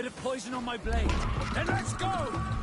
bit of poison on my blade. Then let's go!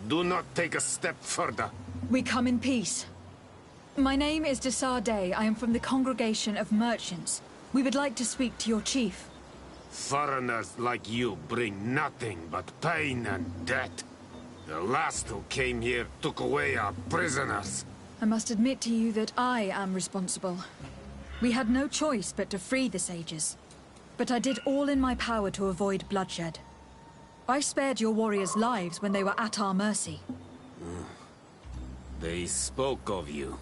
Do not take a step further. We come in peace. My name is Desarde. I am from the Congregation of Merchants. We would like to speak to your chief. Foreigners like you bring nothing but pain and death. The last who came here took away our prisoners. I must admit to you that I am responsible. We had no choice but to free the sages. But I did all in my power to avoid bloodshed. I spared your warriors' lives when they were at our mercy. They spoke of you.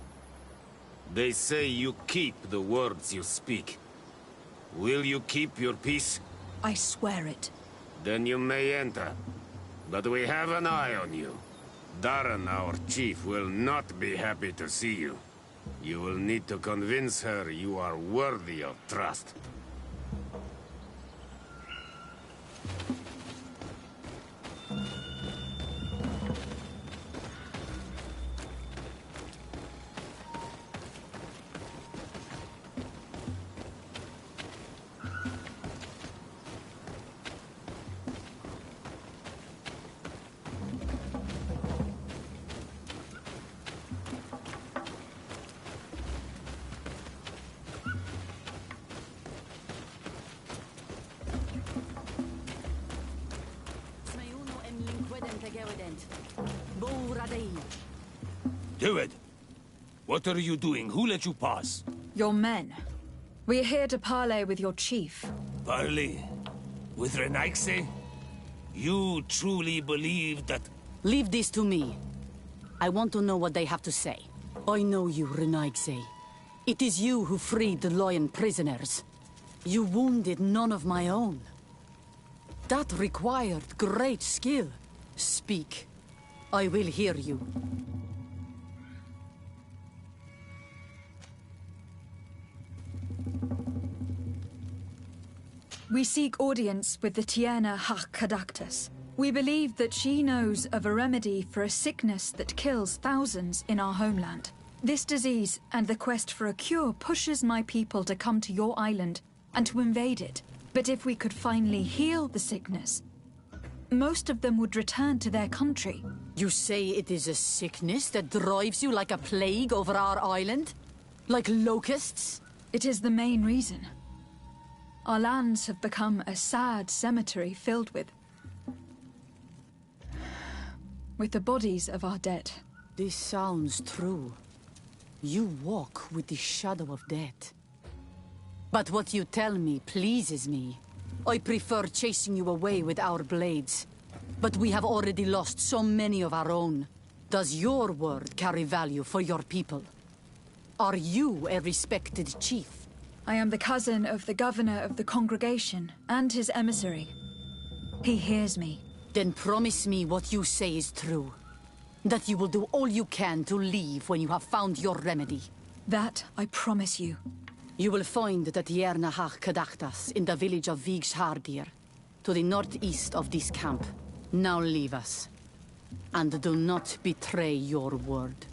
They say you keep the words you speak. Will you keep your peace? I swear it. Then you may enter. But we have an eye on you. Darren, our chief, will not be happy to see you. You will need to convince her you are worthy of trust. Do it! What are you doing? Who let you pass? Your men. We are here to parley with your chief. Parley? With Renaigse? You truly believe that... Leave this to me. I want to know what they have to say. I know you, Renaigse. It is you who freed the Lillian prisoners. You wounded none of my own. That required great skill. Speak. I will hear you. We seek audience with the Tiena Hakadactus. We believe that she knows of a remedy for a sickness that kills thousands in our homeland. This disease and the quest for a cure pushes my people to come to your island and to invade it. But if we could finally heal the sickness, most of them would return to their country. You say it is a sickness that drives you like a plague over our island? Like locusts? It is the main reason. Our lands have become a sad cemetery filled with the bodies of our dead. This sounds true. You walk with the shadow of death. But what you tell me pleases me. I prefer chasing you away with our blades. But we have already lost so many of our own. Does your word carry value for your people? Are you a respected chief? I am the cousin of the governor of the congregation and his emissary. He hears me. Then promise me what you say is true. That you will do all you can to leave when you have found your remedy. That I promise you. You will find the Tierna Hach Kadachtas in the village of Vigshardir, to the northeast of this camp. Now leave us. And do not betray your word.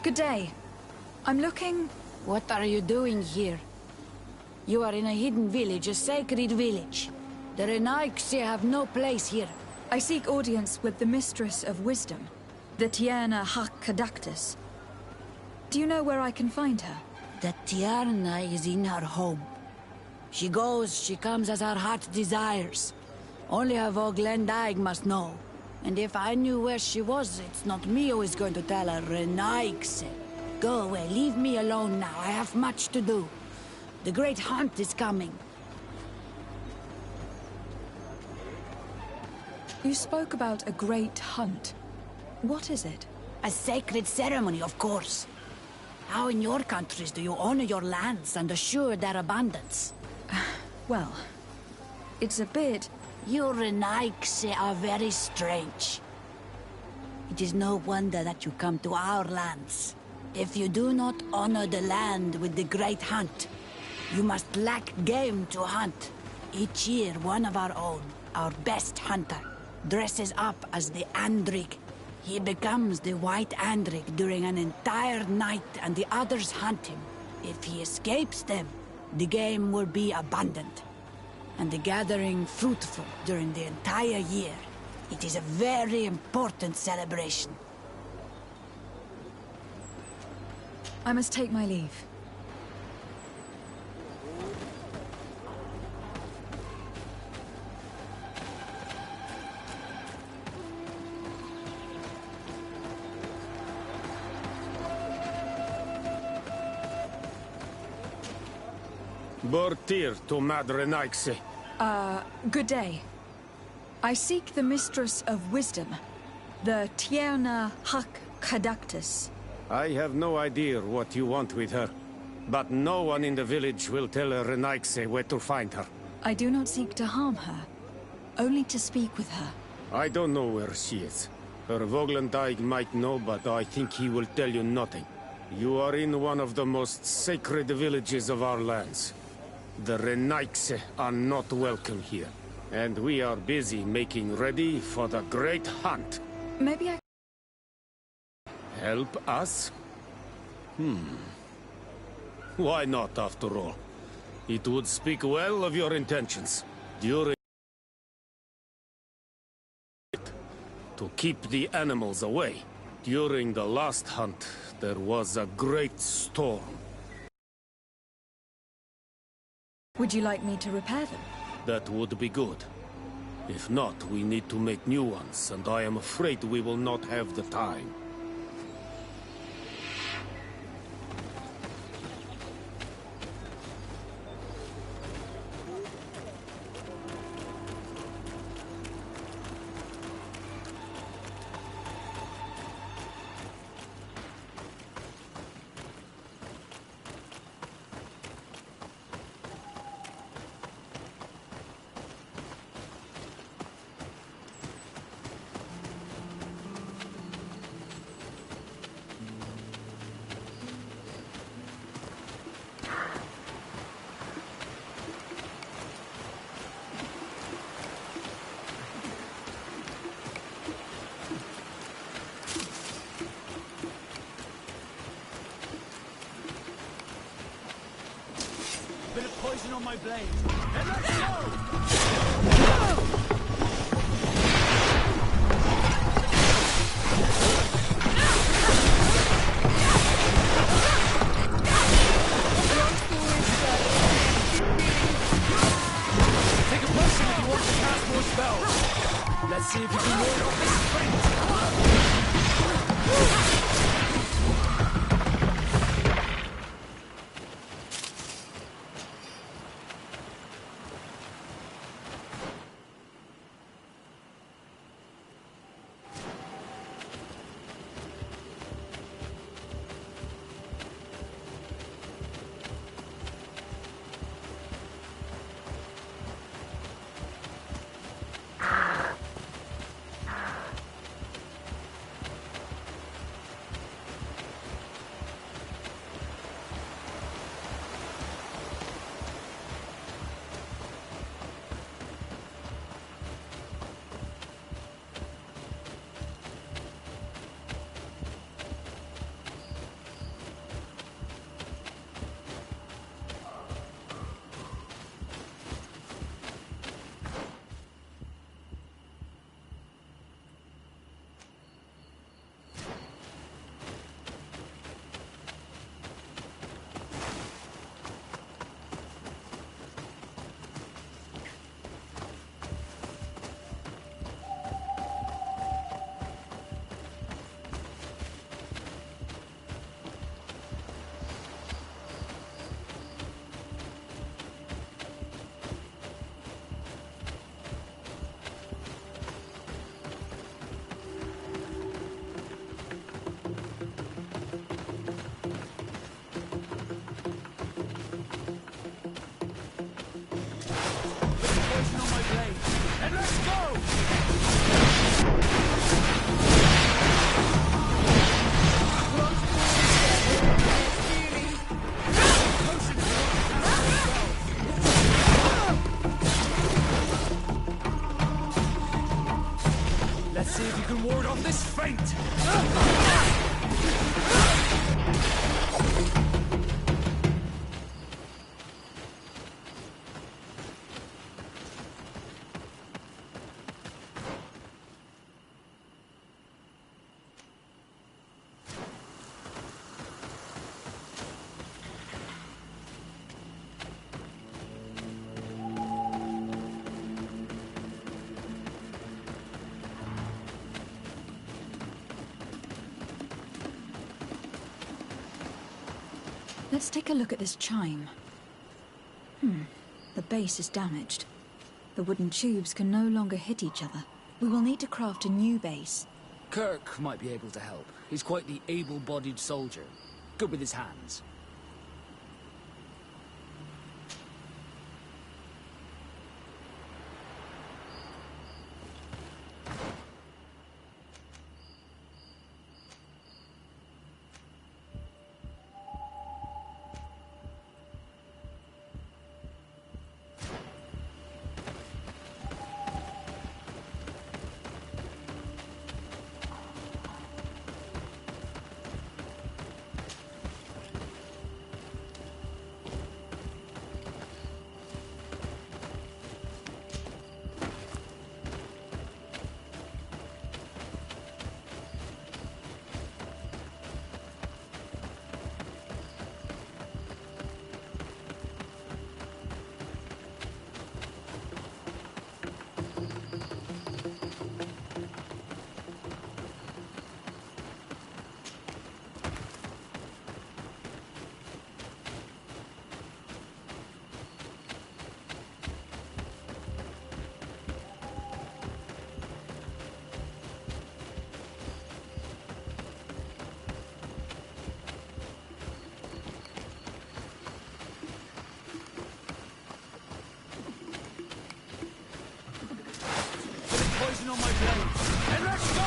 Good day. I'm looking... What are you doing here? You are in a hidden village, a sacred village. The Renaigse have no place here. I seek audience with the Mistress of Wisdom, the Tierna Hach Kadactus. Do you know where I can find her? The Tiarna is in her home. She goes, she comes as her heart desires. Only her Voglendaig must know. And if I knew where she was, it's not me who is going to tell her, Renaigse. Go away, leave me alone now. I have much to do. The great hunt is coming. You spoke about a great hunt. What is it? A sacred ceremony, of course. How in your countries do you honor your lands and assure their abundance? Well, it's a bit... You Renaigse are very strange. It is no wonder that you come to our lands. If you do not honor the land with the great hunt, you must lack game to hunt. Each year, one of our own, our best hunter, dresses up as the Andrig. He becomes the White Andrig during an entire night and the others hunt him. If he escapes them, the game will be abundant, and the gathering fruitful during the entire year. It is a very important celebration. I must take my leave. Bortir to Madre Naixi. Good day. I seek the Mistress of Wisdom, the Tierna Hak Kadactus. I have no idea what you want with her, but no one in the village will tell Renaigse where to find her. I do not seek to harm her, only to speak with her. I don't know where she is. Her Voglendaig might know, but I think he will tell you nothing. You are in one of the most sacred villages of our lands. The Renaigse are not welcome here, and we are busy making ready for the great hunt. Maybe I... Help us? Why not, after all? It would speak well of your intentions. During to keep the animals away. During the last hunt, there was a great storm. Would you like me to repair them? That would be good. If not, we need to make new ones, and I am afraid we will not have the time. Bit of poison on my blade. Then let's go! Take a potion if you want to cast more spells. Let's see if you can ward off this strength. Let's see if you can ward off this feint! Let's take a look at this chime. The base is damaged. The wooden tubes can no longer hit each other. We will need to craft a new base. Kirk might be able to help. He's quite the able-bodied soldier. Good with his hands. Poison on my blade. And let's go!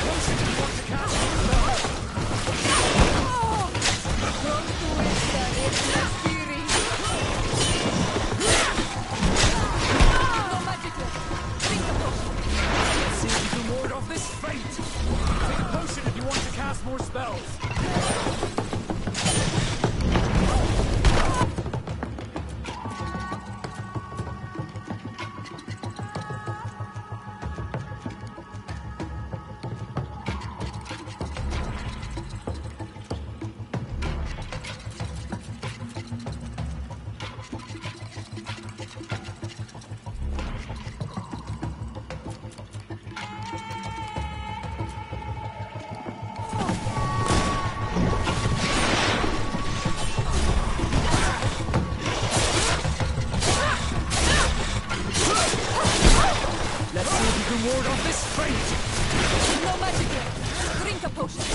Potion if you want to cast a spell. Let's see if you can ward off this feint. Take a potion if you want to cast more spells. Let's see if you can ward off this feint. No magic left. Drink a potion.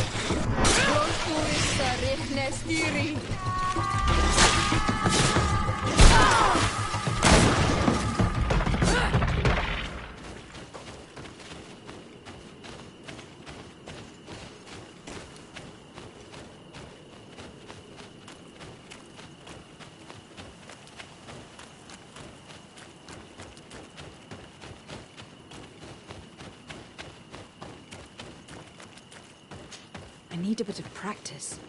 I need a bit of practice.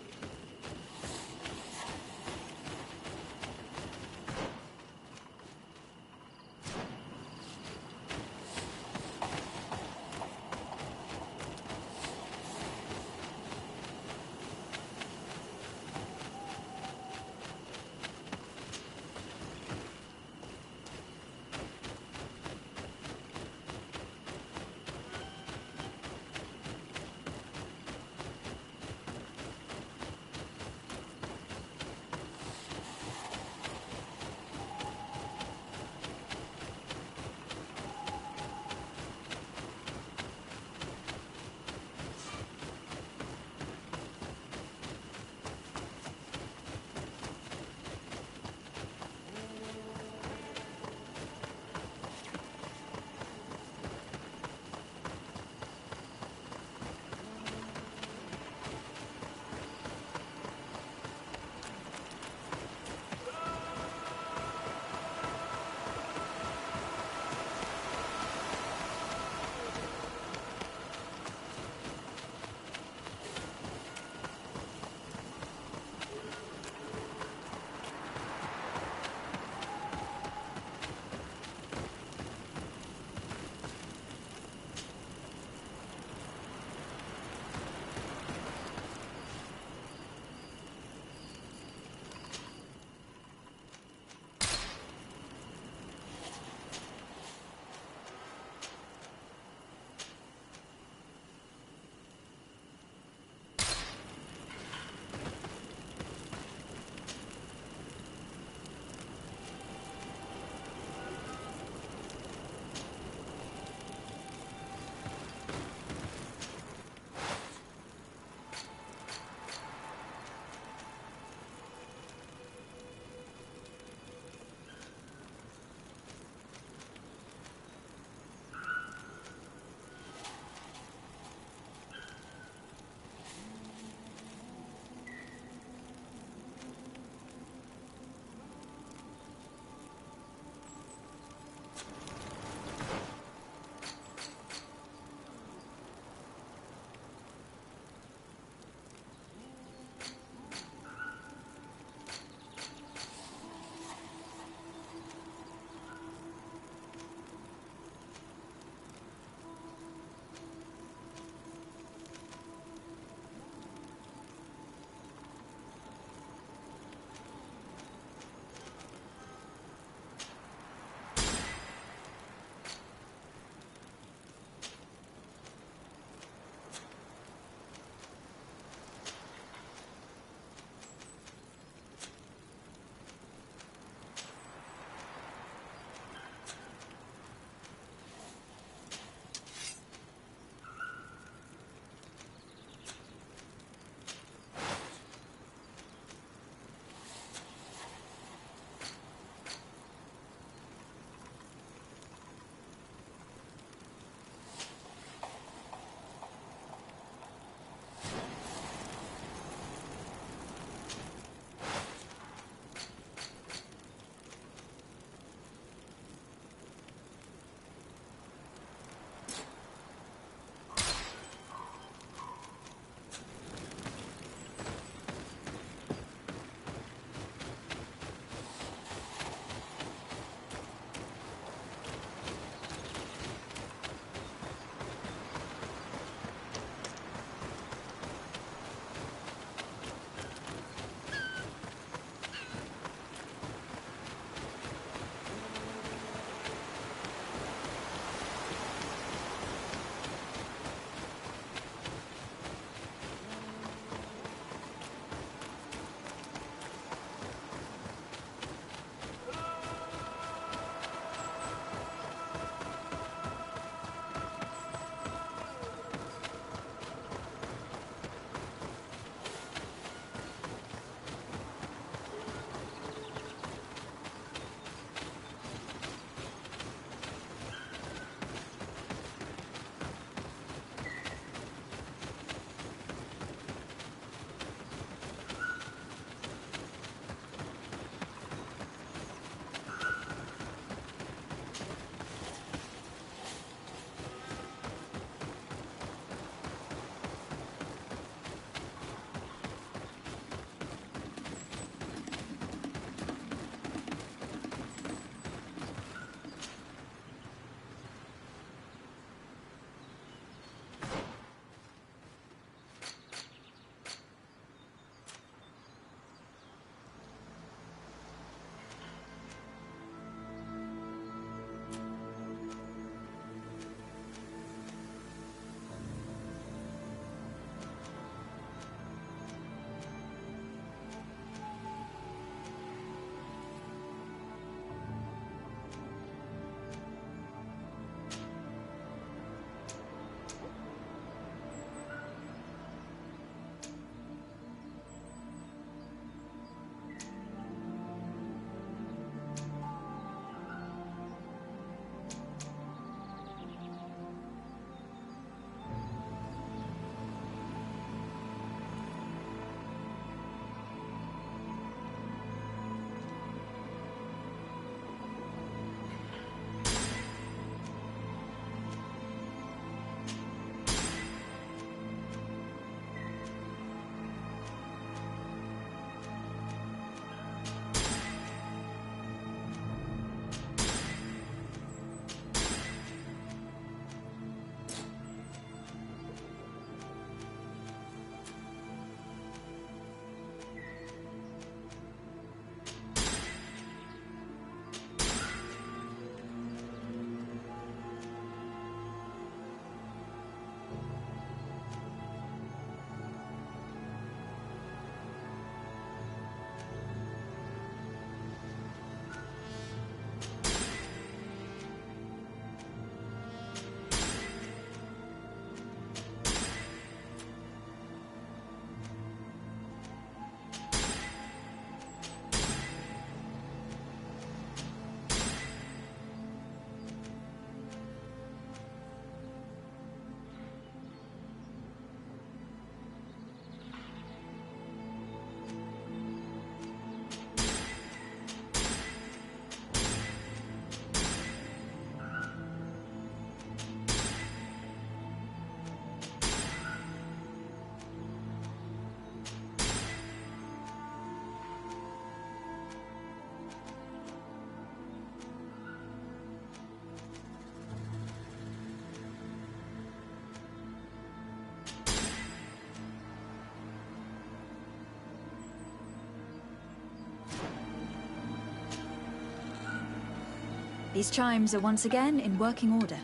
These chimes are once again in working order.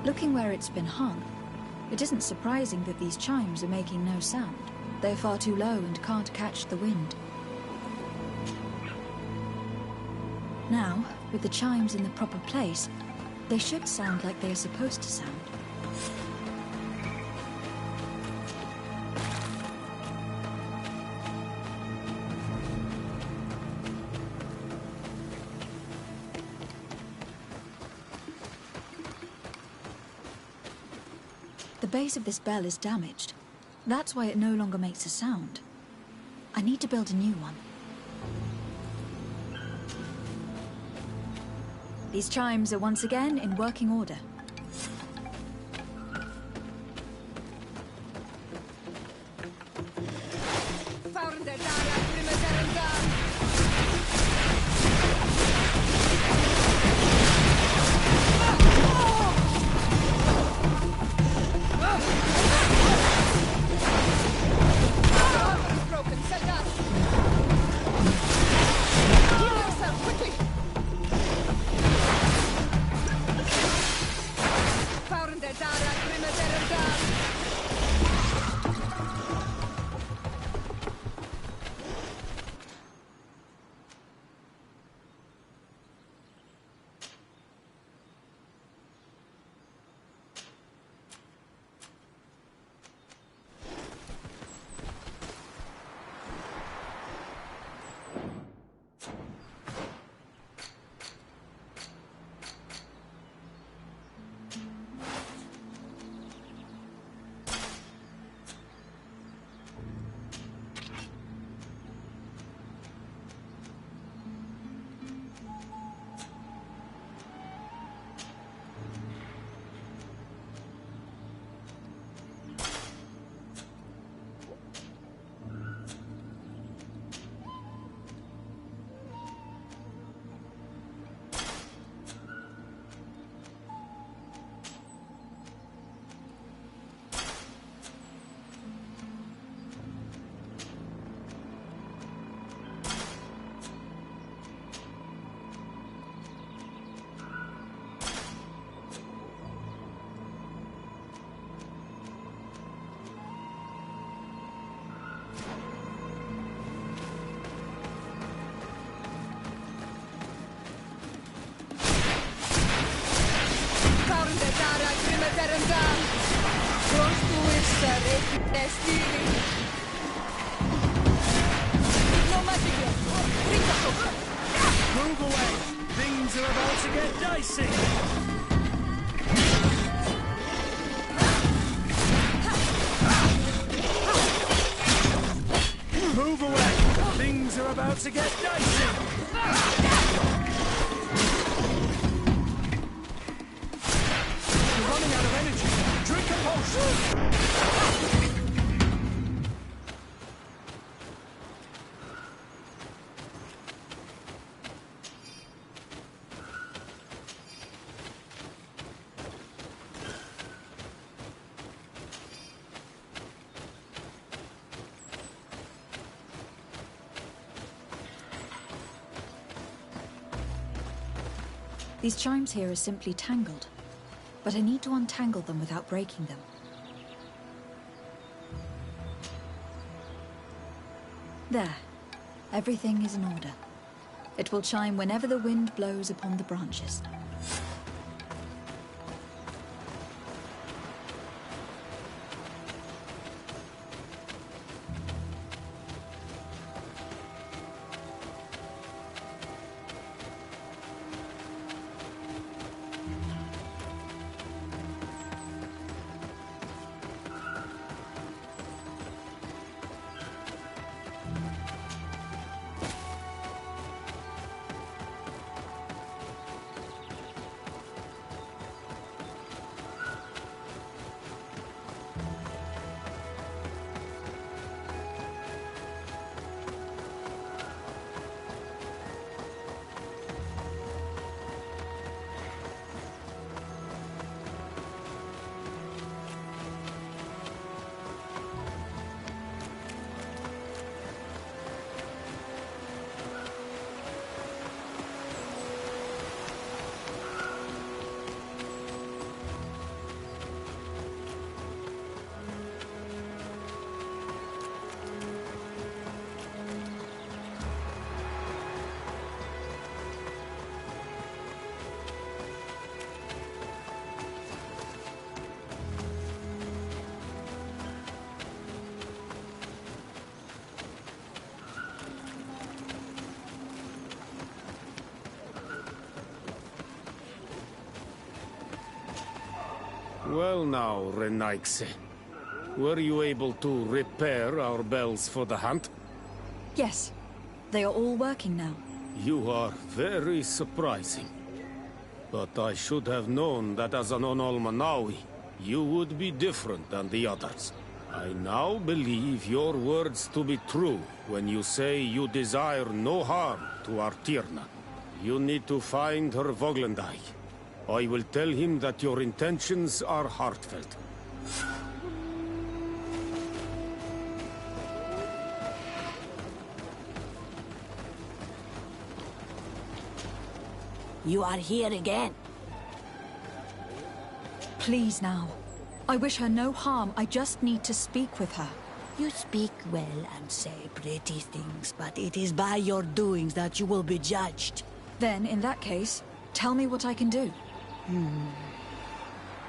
Looking where it's been hung, it isn't surprising that these chimes are making no sound. They're far too low and can't catch the wind. Now, with the chimes in the proper place, they should sound like they are supposed to sound. The base of this bell is damaged. That's why it no longer makes a sound. I need to build a new one. These chimes are once again in working order. Move away! Things are about to get dicey! Move away! Things are about to get dicey! You're running out of energy! Drink a potion! These chimes here are simply tangled, but I need to untangle them without breaking them. There. Everything is in order. It will chime whenever the wind blows upon the branches. Well now, Renaigse. Were you able to repair our bells for the hunt? Yes, they are all working now. You are very surprising. But I should have known that as an Onolmanawi, you would be different than the others. I now believe your words to be true when you say you desire no harm to Artirna. You need to find her Voglendai. I will tell him that your intentions are heartfelt. You are here again. Please now. I wish her no harm. I just need to speak with her. You speak well and say pretty things, but it is by your doings that you will be judged. Then, in that case, tell me what I can do.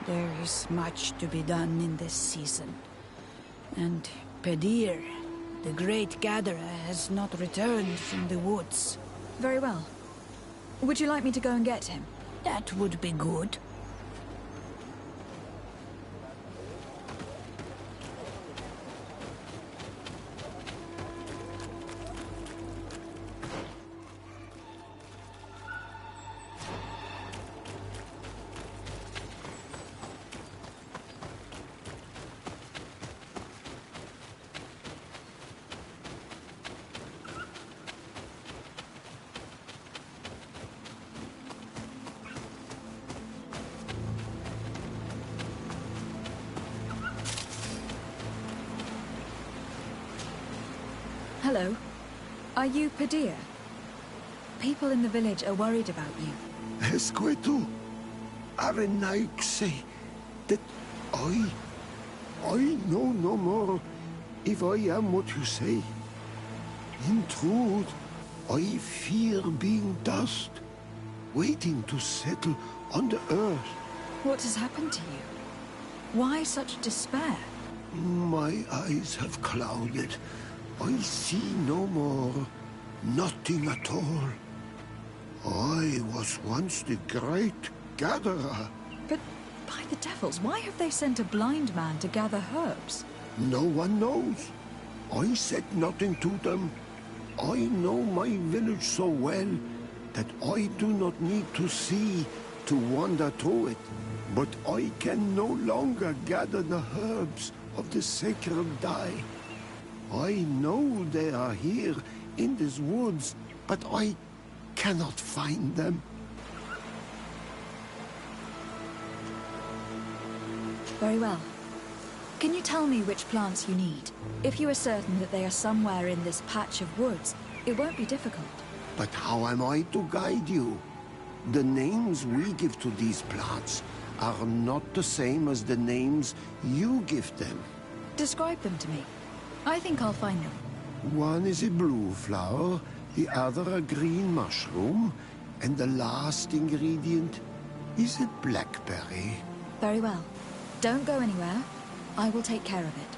There is much to be done in this season. And Pedir, the great gatherer, has not returned from the woods. Very well. Would you like me to go and get him? That would be good. Hello. Are you Pedir? People in the village are worried about you. Esqueto, Arenaigse, that I know no more if I am what you say. In truth, I fear being dust, waiting to settle on the earth. What has happened to you? Why such despair? My eyes have clouded. I see no more, nothing at all. I was once the great gatherer. But by the devils, why have they sent a blind man to gather herbs? No one knows. I said nothing to them. I know my village so well that I do not need to see to wander through it. But I can no longer gather the herbs of the sacred dye. I know they are here in these woods, but I cannot find them. Very well. Can you tell me which plants you need? If you are certain that they are somewhere in this patch of woods, it won't be difficult. But how am I to guide you? The names we give to these plants are not the same as the names you give them. Describe them to me. I think I'll find them. One is a blue flower, the other a green mushroom, and the last ingredient is a blackberry. Very well. Don't go anywhere. I will take care of it.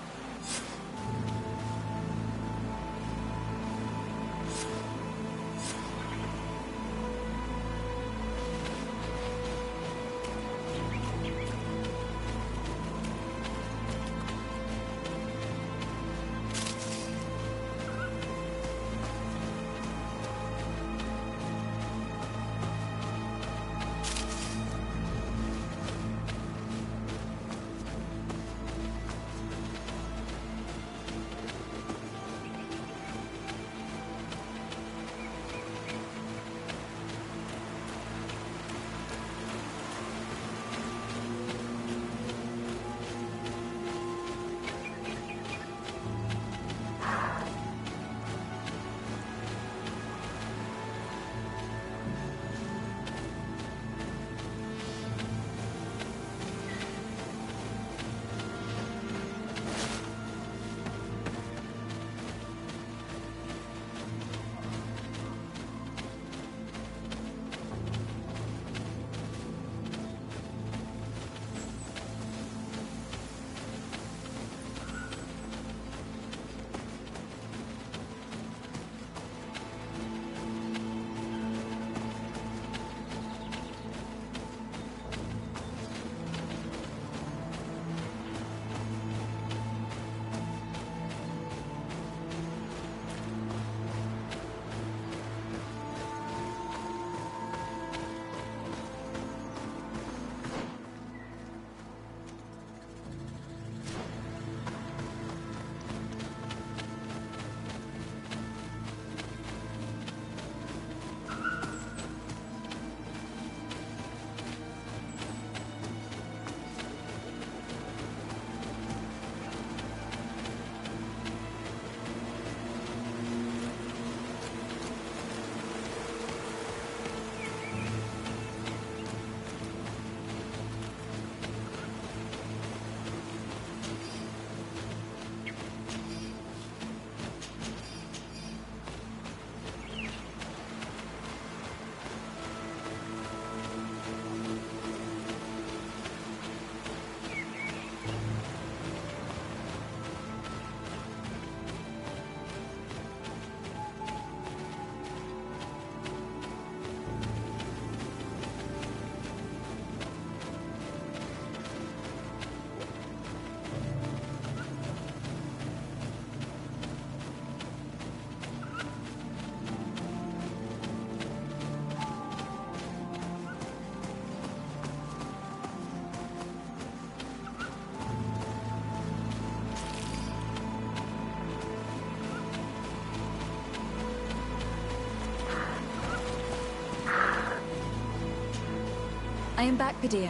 I am back, Padilla.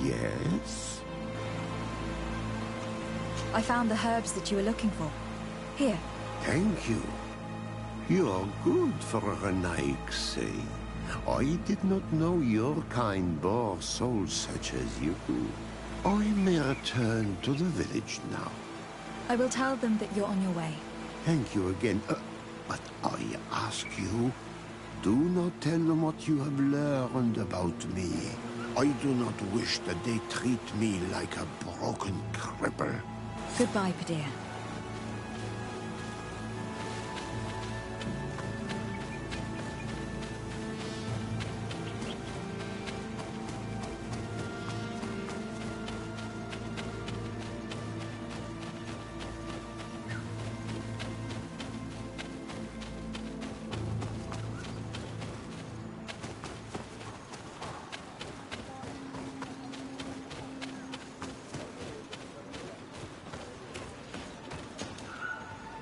Yes? I found the herbs that you were looking for. Here. Thank you. You're good for a Renaigse. I did not know your kind bore souls such as you. I may return to the village now. I will tell them that you're on your way. Thank you again. But I ask you, do not tell them what you have learned about me. I do not wish that they treat me like a broken cripple. Goodbye, Padilla.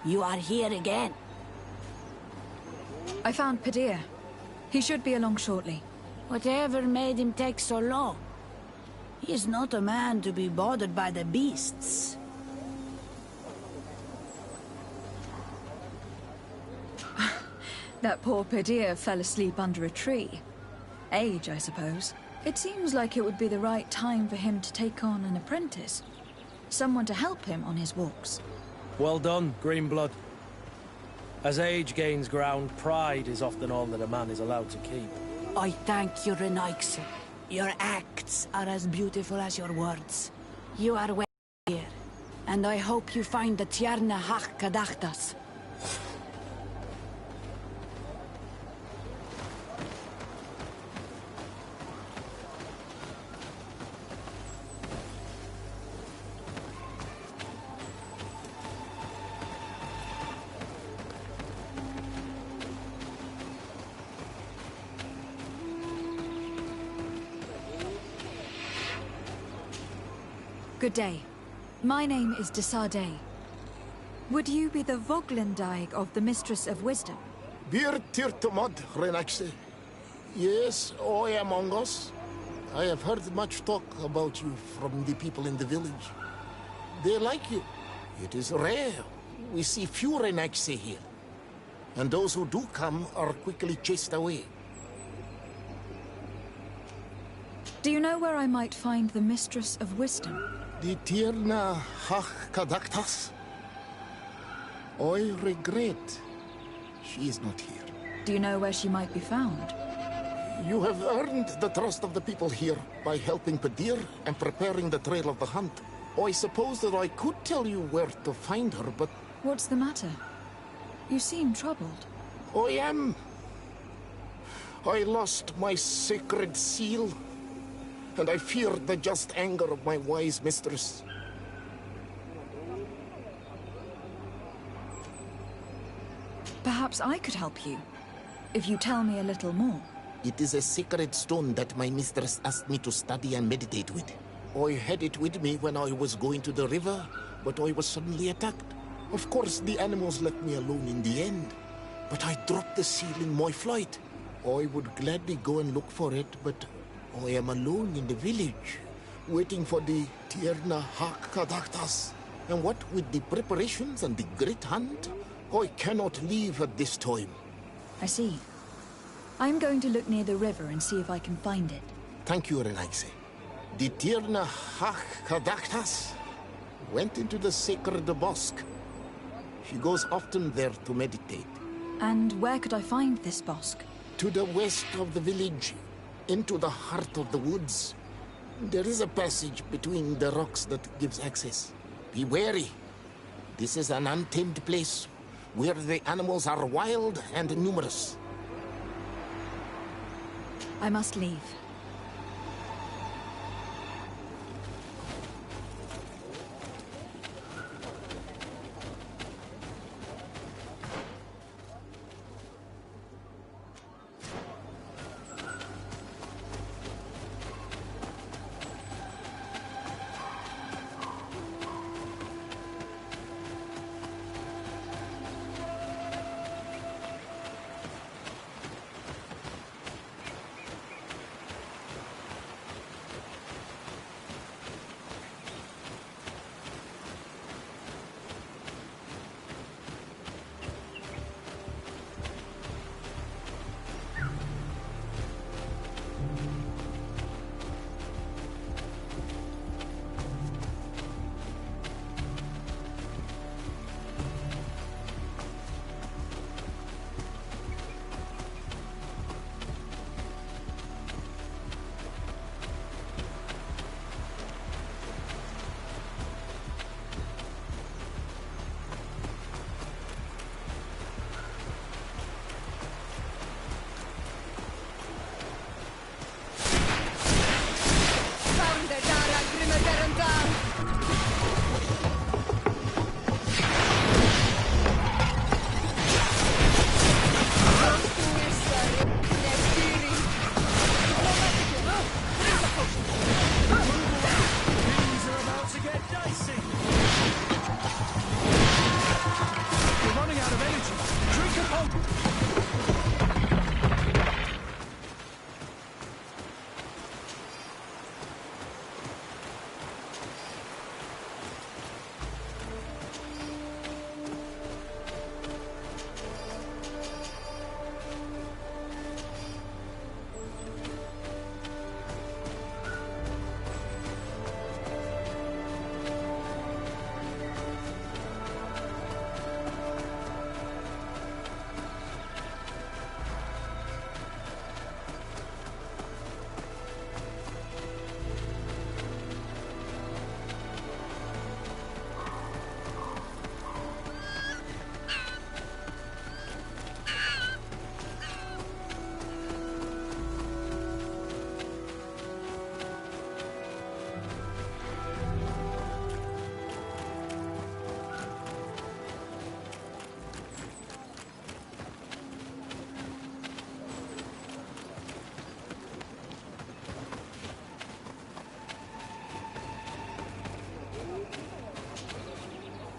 You are here again. I found Padilla. He should be along shortly. Whatever made him take so long? He is not a man to be bothered by the beasts. That poor Padilla fell asleep under a tree. Age, I suppose. It seems like it would be the right time for him to take on an apprentice. Someone to help him on his walks. Well done, Greenblood. As age gains ground, pride is often all that a man is allowed to keep. I thank you, Renaigse. Your acts are as beautiful as your words. You are welcome here, and I hope you find the Tierna Hach Kadachtas. Good day. My name is Desardet. Would you be the Voglendaig of the Mistress of Wisdom? Bir tirtumod, Renaigse. Yes, I am Mongos. I have heard much talk about you from the people in the village. They like you. It is rare. We see few Renaigse here. And those who do come are quickly chased away. Do you know where I might find the Mistress of Wisdom? The Tierna Hach Kadaktas? I regret she is not here. Do you know where she might be found? You have earned the trust of the people here by helping Padir and preparing the trail of the hunt. I suppose that I could tell you where to find her, but... What's the matter? You seem troubled. I am. I lost my sacred seal, and I fear the just anger of my wise mistress. Perhaps I could help you, if you tell me a little more. It is a sacred stone that my mistress asked me to study and meditate with. I had it with me when I was going to the river, but I was suddenly attacked. Of course, the animals left me alone in the end, but I dropped the seal in my flight. I would gladly go and look for it, but I am alone in the village, waiting for the Tierna Hach Kadaktas. And what with the preparations and the great hunt, I cannot leave at this time. I see. I'm going to look near the river and see if I can find it. Thank you, Renaigse. The Tierna Hach Kadaktas went into the sacred bosque. She goes often there to meditate. And where could I find this bosque? To the west of the village, into the heart of the woods. There is a passage between the rocks that gives access. Be wary. This is an untamed place, where the animals are wild and numerous. I must leave.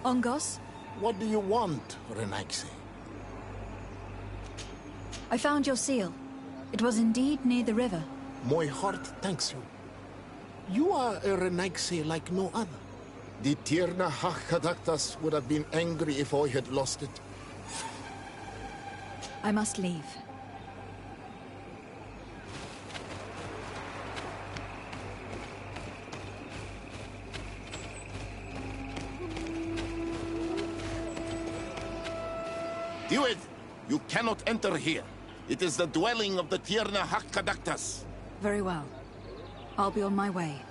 Ongos, What do you want, Renaigse? I found your seal. It was indeed near the river. My heart thanks you. You are a Renaigse like no other. The Tierna Hakadaktas would have been angry if I had lost it. I must leave. Do it! You cannot enter here. It is the dwelling of the Tierna Hakadaktas. Very well. I'll be on my way.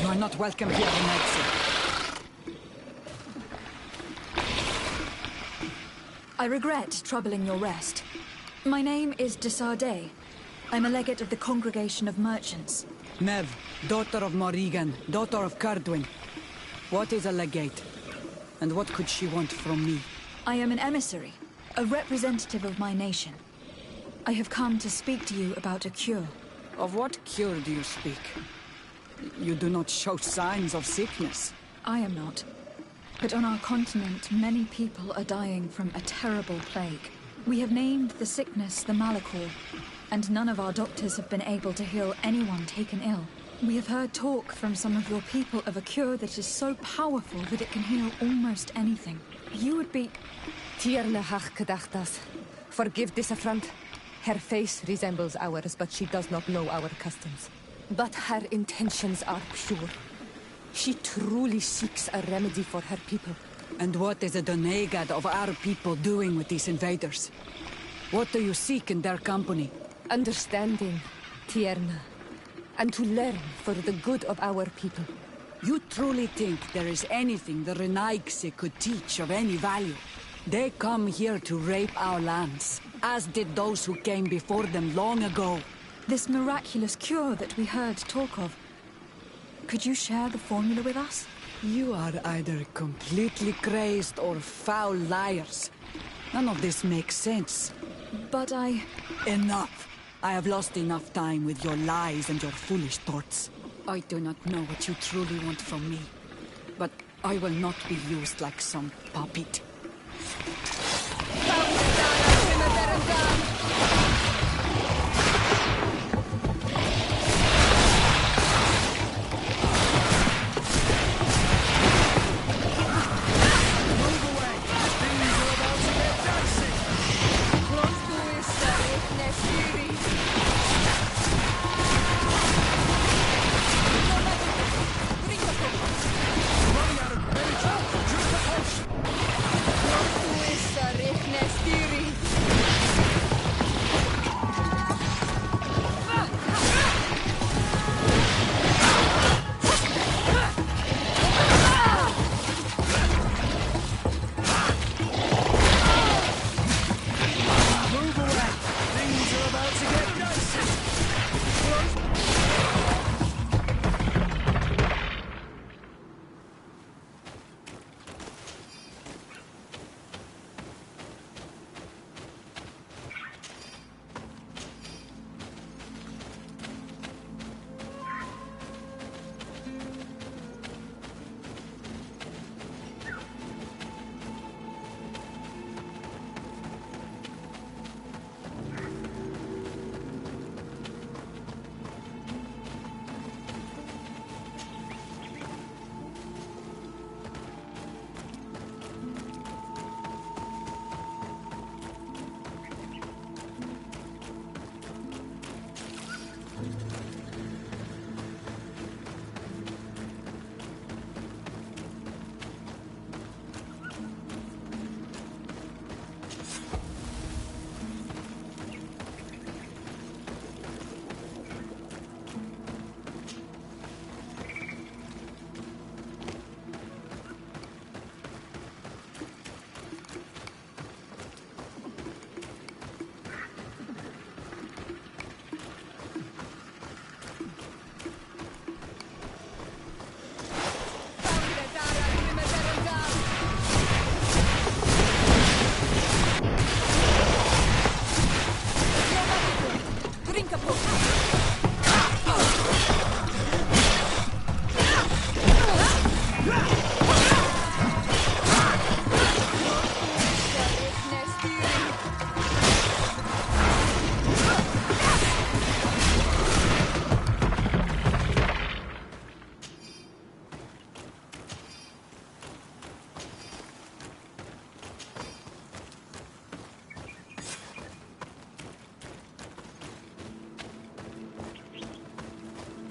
You are not welcome here, Renaigse. I regret troubling your rest. My name is de Sardet. I'm a legate of the Congregation of Merchants. Nev, daughter of Morrigan, daughter of Cardwin. What is a legate? And what could she want from me? I am an emissary, a representative of my nation. I have come to speak to you about a cure. Of what cure do you speak? You do not show signs of sickness. I am not. But on our continent, many people are dying from a terrible plague. We have named the sickness the Malachor, and none of our doctors have been able to heal anyone taken ill. We have heard talk from some of your people of a cure that is so powerful that it can heal almost anything. You would be... Tierna Hakadaktas. Forgive this affront. Her face resembles ours, but she does not know our customs. But her intentions are pure. She truly seeks a remedy for her people. And what is the Donegad of our people doing with these invaders? What do you seek in their company? Understanding, Tierna, and to learn for the good of our people. You truly think there is anything the Renaigse could teach of any value? They come here to rape our lands, as did those who came before them long ago. This miraculous cure that we heard talk of. Could you share the formula with us? You are either completely crazed or foul liars. None of this makes sense. But Enough! I have lost enough time with your lies and your foolish thoughts. I do not know what you truly want from me, but I will not be used like some puppet.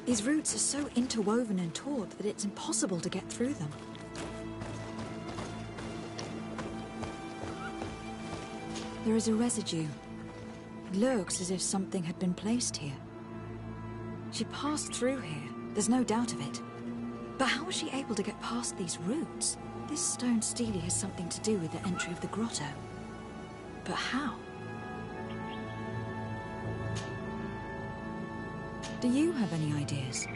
These roots are so interwoven and taut that it's impossible to get through them. There is a residue. It looks as if something had been placed here. She passed through here, there's no doubt of it. But how was she able to get past these roots? This stone stele has something to do with the entry of the grotto. But how? Do you have any ideas?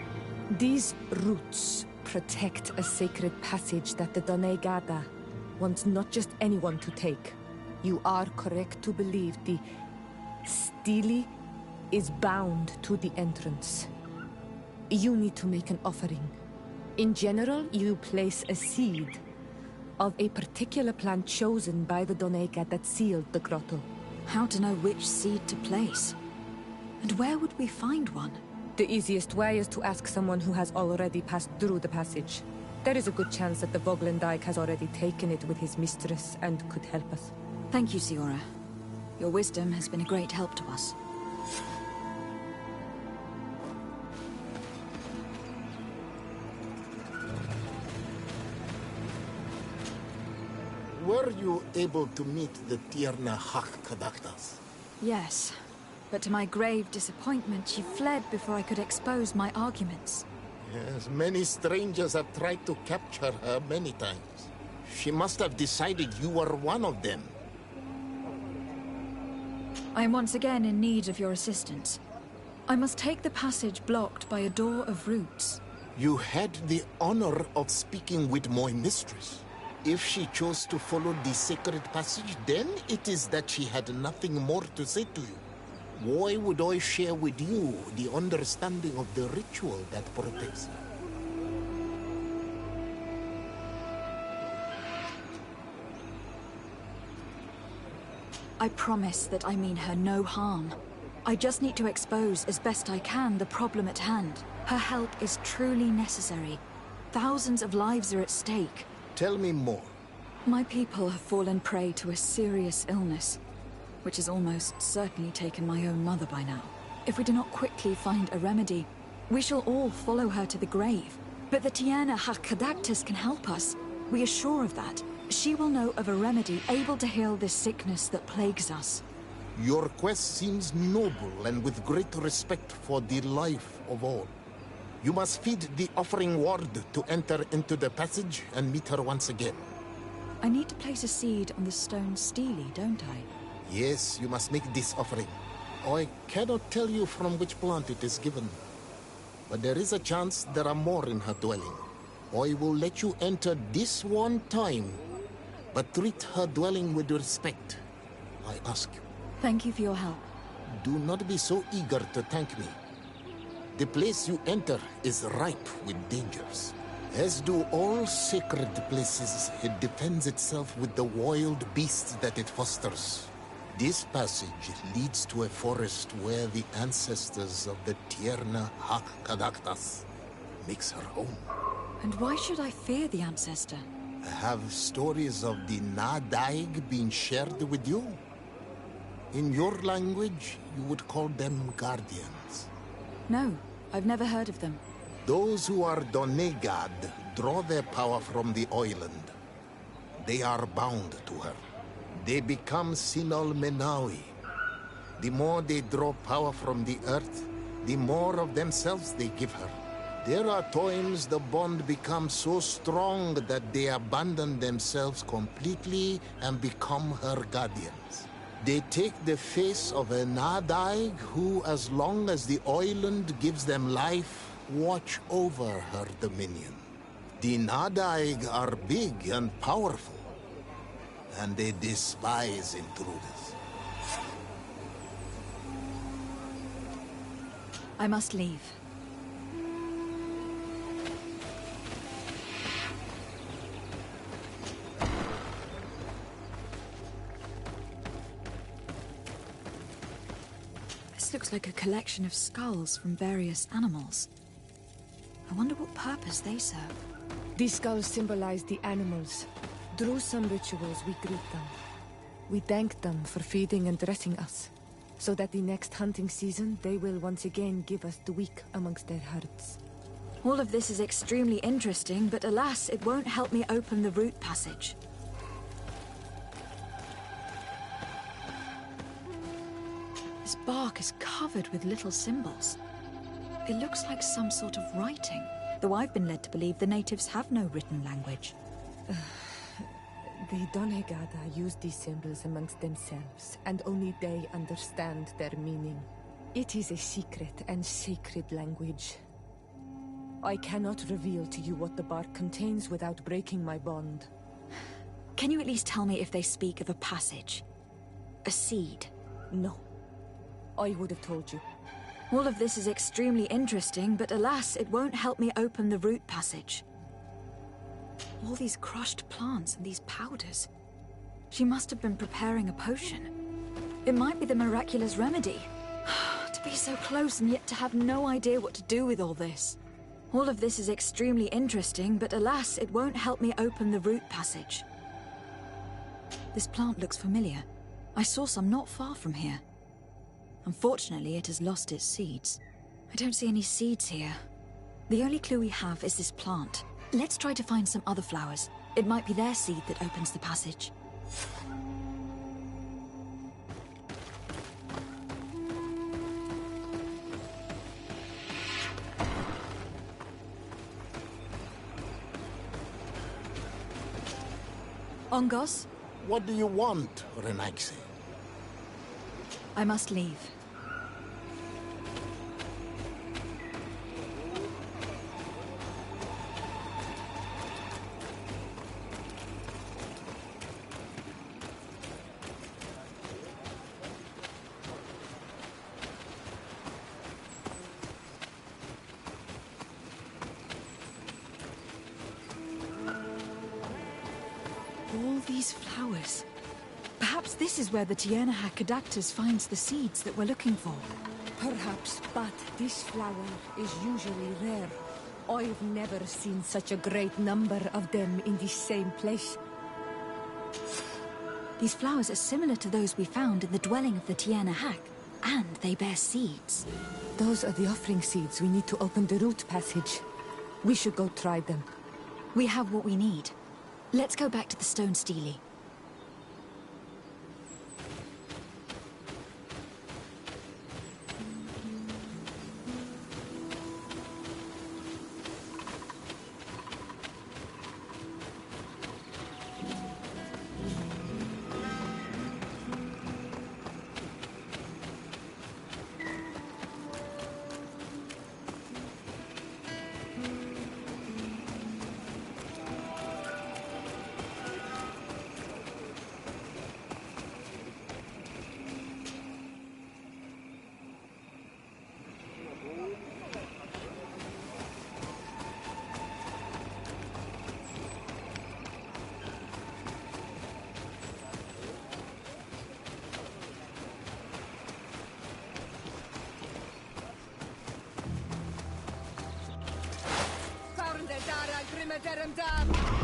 These roots protect a sacred passage that the Done Gada wants not just anyone to take. You are correct to believe the stele is bound to the entrance. You need to make an offering. In general, you place a seed of a particular plant chosen by the Donega that sealed the grotto. How to know which seed to place? And where would we find one? The easiest way is to ask someone who has already passed through the passage. There is a good chance that the Voglendike has already taken it with his mistress and could help us. Thank you, Siora. Your wisdom has been a great help to us. Were you able to meet the Tierna Hak-Kadaktas? Yes, but to my grave disappointment, she fled before I could expose my arguments. Yes, many strangers have tried to capture her many times. She must have decided you were one of them. I am once again in need of your assistance. I must take the passage blocked by a door of roots. You had the honor of speaking with my mistress. If she chose to follow the sacred passage, then it is that she had nothing more to say to you. Why would I share with you the understanding of the ritual that protects her? I promise that I mean her no harm. I just need to expose as best I can the problem at hand. Her help is truly necessary. Thousands of lives are at stake. Tell me more. My people have fallen prey to a serious illness, which has almost certainly taken my own mother by now. If we do not quickly find a remedy, we shall all follow her to the grave. But the Tierna Hak-Kadaktas can help us. We are sure of that. She will know of a remedy able to heal this sickness that plagues us. Your quest seems noble and with great respect for the life of all. You must feed the offering ward to enter into the passage and meet her once again. I need to place a seed on the stone stele, don't I? Yes, you must make this offering. I cannot tell you from which plant it is given, but there is a chance there are more in her dwelling. I will let you enter this one time, but treat her dwelling with respect, I ask you. Thank you for your help. Do not be so eager to thank me. The place you enter is ripe with dangers. As do all sacred places, it defends itself with the wild beasts that it fosters. This passage leads to a forest where the ancestors of the Tierna Hak-Kadaktas makes her home. And why should I fear the ancestor? Have stories of the Nadaig been shared with you? In your language, you would call them guardians. No, I've never heard of them. Those who are Donegad draw their power from the island. They are bound to her. They become Sinal Menawi. The more they draw power from the earth, the more of themselves they give her. There are times the bond becomes so strong that they abandon themselves completely and become her guardians. They take the face of a Nadaig who, as long as the island gives them life, watch over her dominion. The Nadaig are big and powerful, and they despise intruders. I must leave. This looks like a collection of skulls from various animals. I wonder what purpose they serve. These skulls symbolize the animals. Through some rituals, we greet them. We thank them for feeding and dressing us. so that the next hunting season they will once again give us the weak amongst their herds. All of this is extremely interesting, but alas, it won't help me open the route passage. This bark is covered with little symbols. It looks like some sort of writing, though I've been led to believe the natives have no written language. The Donegada use these symbols amongst themselves, and only they understand their meaning. It is a secret and sacred language. I cannot reveal to you what the bark contains without breaking my bond. Can you at least tell me if they speak of a passage? A seed? No. I would have told you. All of this is extremely interesting, but alas, it won't help me open the route passage. All these crushed plants and these powders. She must have been preparing a potion. It might be the miraculous remedy. To be so close and yet to have no idea what to do with all this. All of this is extremely interesting, but alas, it won't help me open the route passage. This plant looks familiar. I saw some not far from here. Unfortunately, it has lost its seeds. I don't see any seeds here. The only clue we have is this plant. Let's try to find some other flowers. It might be their seed that opens the passage. Ongos? What do you want, Renaigse? I must leave. All these flowers. Perhaps this is where the Tiernahak Adactus finds the seeds that we're looking for. Perhaps, but this flower is usually rare. I've never seen such a great number of them in the same place. These flowers are similar to those we found in the dwelling of the Tiernahak, and they bear seeds. Those are the offering seeds we need to open the route passage. We should go try them. We have what we need. Let's go back to the stone stele. Dara Grimmederem Dam!